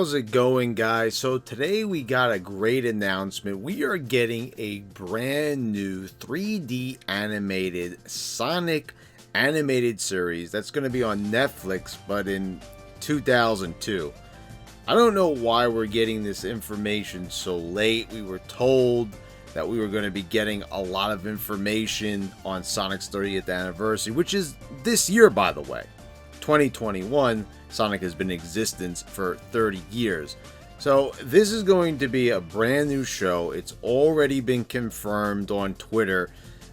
How's it going, guys? So today we got a great announcement. We are getting a brand new 3D animated Sonic animated series that's going to be on Netflix, but in 2002. I don't know why we're getting this information so late. We were told that we were going to be getting a lot of information on Sonic's 30th anniversary, which is this year, by the way. 2021, Sonic has been in existence for 30 years. So this is going to be a brand new show. It's already been confirmed on Twitter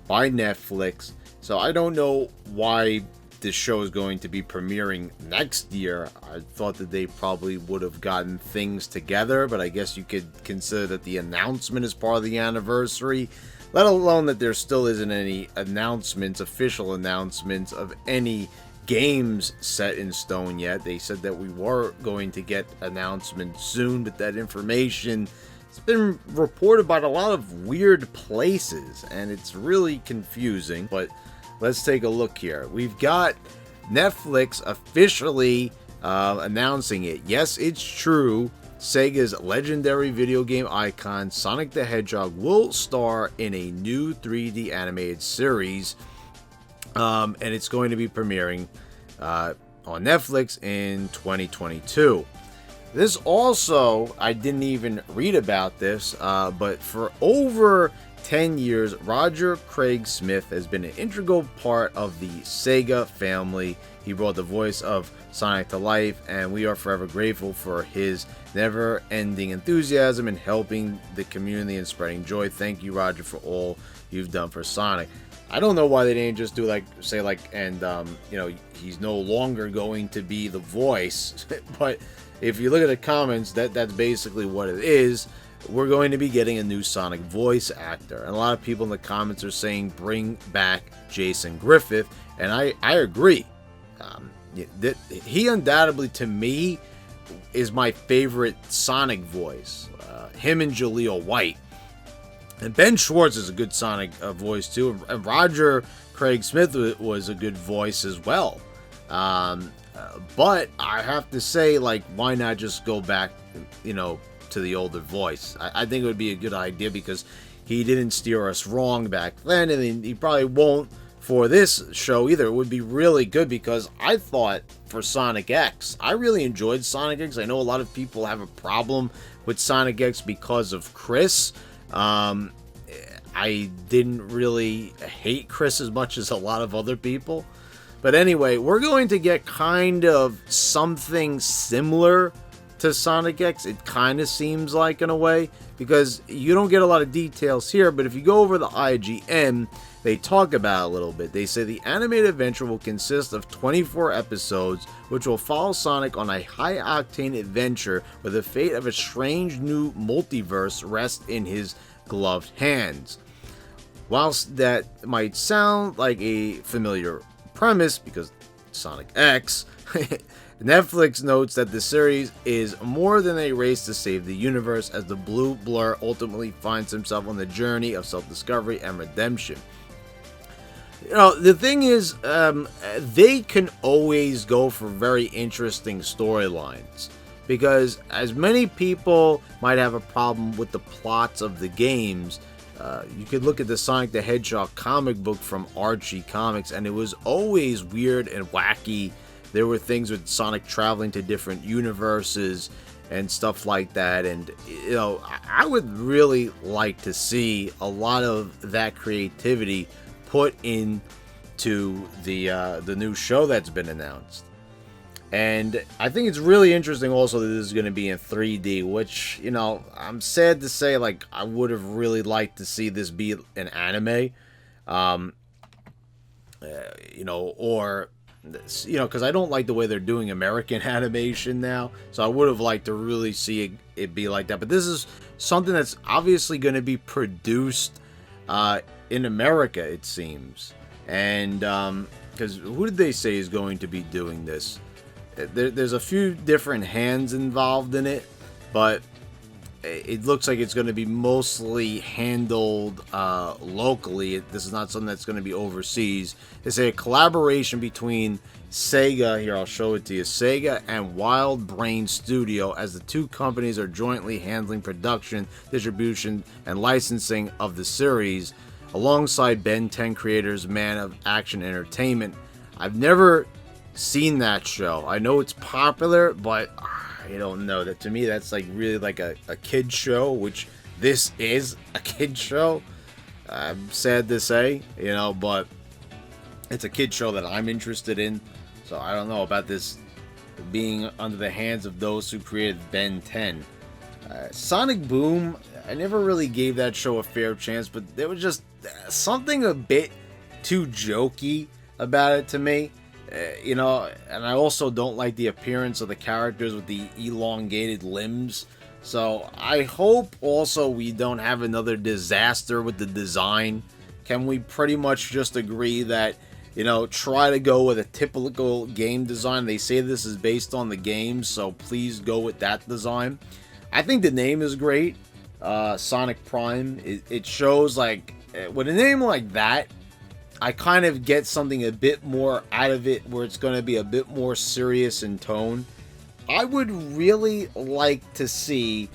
by Netflix. So I don't know why this show is going to be premiering next year. I thought that they probably would have gotten things together, but I guess you could consider that the announcement is part of the anniversary, let alone that there still isn't any announcements, official announcements of any games set in stone yet. They said that we were going to get announcements soon, but that information has been reported by a lot of weird places, and it's really confusing. But let's take a look here. We've got Netflix officially announcing it. Yes, it's true. Sega's legendary video game icon Sonic the Hedgehog will star in a new 3D animated series. And it's going to be premiering on Netflix in 2022. This also, I didn't even read about this, but for over 10 years, Roger Craig Smith has been an integral part of the Sega family. He brought the voice of Sonic to life, and we are forever grateful for his never-ending enthusiasm in helping the community and spreading joy. Thank you, Roger, for all you've done for Sonic. I don't know why they didn't just do he's no longer going to be the voice. But if you look at the comments, that's basically what it is. We're going to be getting a new Sonic voice actor. And a lot of people in the comments are saying bring back Jason Griffith. And I agree. He undoubtedly, to me, is my favorite Sonic voice. Him and Jaleel White. And Ben Schwartz is a good Sonic voice too, and Roger Craig Smith was a good voice as well. But I have to say, why not just go back, to the older voice? I think it would be a good idea because he didn't steer us wrong back then, and he probably won't for this show either. It would be really good because I thought for Sonic X, I really enjoyed Sonic X. I know a lot of people have a problem with Sonic X because of Chris. I didn't really hate Chris as much as a lot of other people. But anyway, we're going to get kind of something similar to Sonic X. It kind of seems like, in a way, because you don't get a lot of details here, but if you go over the IGN, they talk about it a little bit. They say the animated adventure will consist of 24 episodes, which will follow Sonic on a high-octane adventure where the fate of a strange new multiverse rests in his gloved hands. Whilst that might sound like a familiar premise, because Sonic X, Netflix notes that the series is more than a race to save the universe, as the blue blur ultimately finds himself on the journey of self-discovery and redemption. The thing is, they can always go for very interesting storylines, because as many people might have a problem with the plots of the games, you could look at the Sonic the Hedgehog comic book from Archie Comics, and it was always weird and wacky. There were things with Sonic traveling to different universes and stuff like that, and I would really like to see a lot of that creativity put into the new show that's been announced. And I think it's really interesting also that this is going to be in 3D, which, I'm sad to say, I would have really liked to see this be an anime, because I don't like the way they're doing American animation now, so I would have liked to really see it be like that. But this is something that's obviously going to be produced in America, it seems. And because who did they say is going to be doing this? There's a few different hands involved in it, but it looks like it's going to be mostly handled locally. This is not something that's going to be overseas. It's a collaboration between Sega, here I'll show it to you, Sega and Wild Brain Studio, as the two companies are jointly handling production, distribution, and licensing of the series, alongside Ben 10 creators Man of Action Entertainment. I've never seen that show. I know it's popular, but I don't know. That to me, that's like really like a kid show, which this is a kid show. I'm sad to say, you know, but it's a kid show that I'm interested in. So I don't know about this being under the hands of those who created Ben 10. Sonic Boom, I never really gave that show a fair chance, but there was just something a bit too jokey about it to me. You know, and I also don't like the appearance of the characters with the elongated limbs. So I hope also we don't have another disaster with the design. Can we pretty much just agree that, you know, try to go with a typical game design? They say this is based on the games, so please go with that design. I think the name is great. Sonic Prime. It shows, like, with a name like that, I kind of get something a bit more out of it, where it's going to be a bit more serious in tone. I would really like to see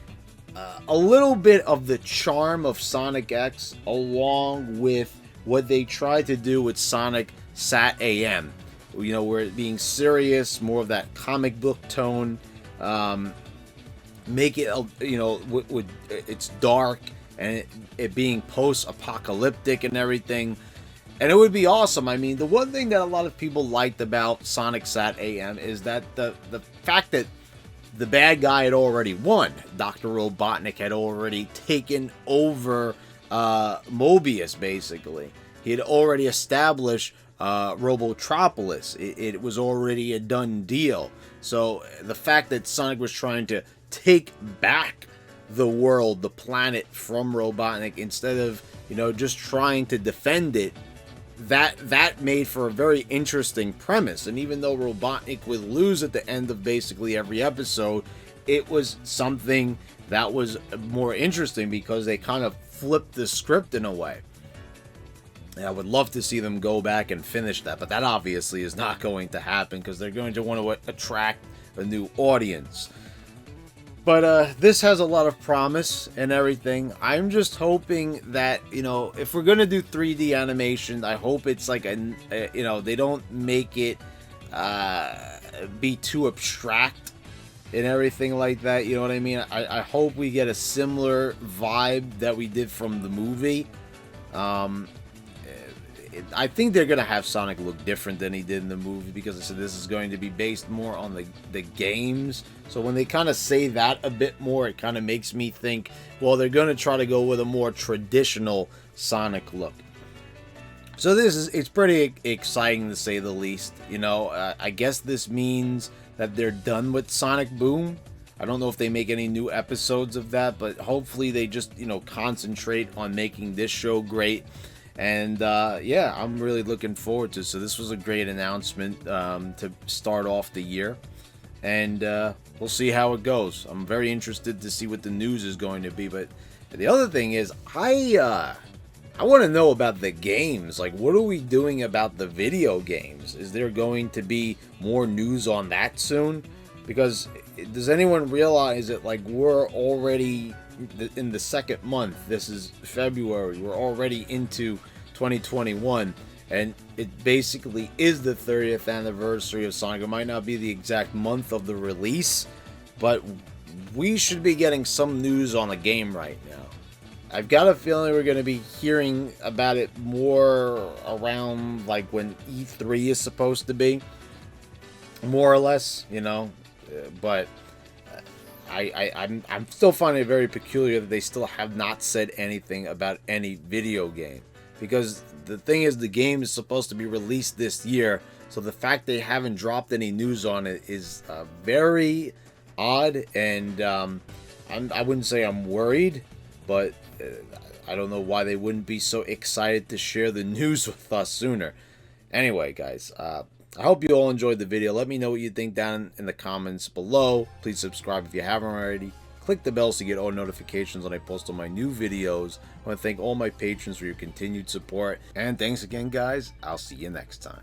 a little bit of the charm of Sonic X along with what they tried to do with Sonic Sat AM. You know, where it being serious, more of that comic book tone. Make it, you know, it's dark and it being post-apocalyptic and everything. And it would be awesome. I mean, the one thing that a lot of people liked about Sonic Sat AM is that the fact that the bad guy had already won. Dr. Robotnik had already taken over Mobius, basically. He had already established Robotropolis. It was already a done deal. So the fact that Sonic was trying to take back the world, the planet, from Robotnik, instead of, you know, just trying to defend it, that made for a very interesting premise. And even though Robotnik would lose at the end of basically every episode, it was something that was more interesting because they kind of flipped the script in a way. And I would love to see them go back and finish that, but that obviously is not going to happen because they're going to want to attract a new audience. But this has a lot of promise and everything. I'm just hoping that, you know, if we're going to do 3D animation, I hope it's like you know, they don't make it be too abstract and everything like that. You know what I mean? I hope we get a similar vibe that we did from the movie. I think they're going to have Sonic look different than he did in the movie because I said this is going to be based more on the games. So when they kind of say that a bit more, it kind of makes me think, well, they're going to try to go with a more traditional Sonic look. So it's pretty exciting to say the least. You know, I guess this means that they're done with Sonic Boom. I don't know if they make any new episodes of that, but hopefully they just, you know, concentrate on making this show great. And yeah, I'm really looking forward to it. So this was a great announcement to start off the year, and we'll see how it goes. I'm very interested to see what the news is going to be. But the other thing is, I want to know about the games. Like, what are we doing about the video games? Is there going to be more news on that soon? Because does anyone realize that, like, we're already in the second month? This is February. We're already into 2021, and it basically is the 30th anniversary of Sonic. It might not be the exact month of the release, but we should be getting some news on the game right now. I've got a feeling we're going to be hearing about it more around like when E3 is supposed to be, more or less, you know. But I'm still finding it very peculiar that they still have not said anything about any video game. Because the thing is, the game is supposed to be released this year, so the fact they haven't dropped any news on it is very odd, and I wouldn't say I'm worried, but I don't know why they wouldn't be so excited to share the news with us sooner. Anyway, guys, I hope you all enjoyed the video. Let me know what you think down in the comments below. Please subscribe if you haven't already. Click the bell so you get all notifications when I post on my new videos. I want to thank all my patrons for your continued support. And thanks again, guys. I'll see you next time.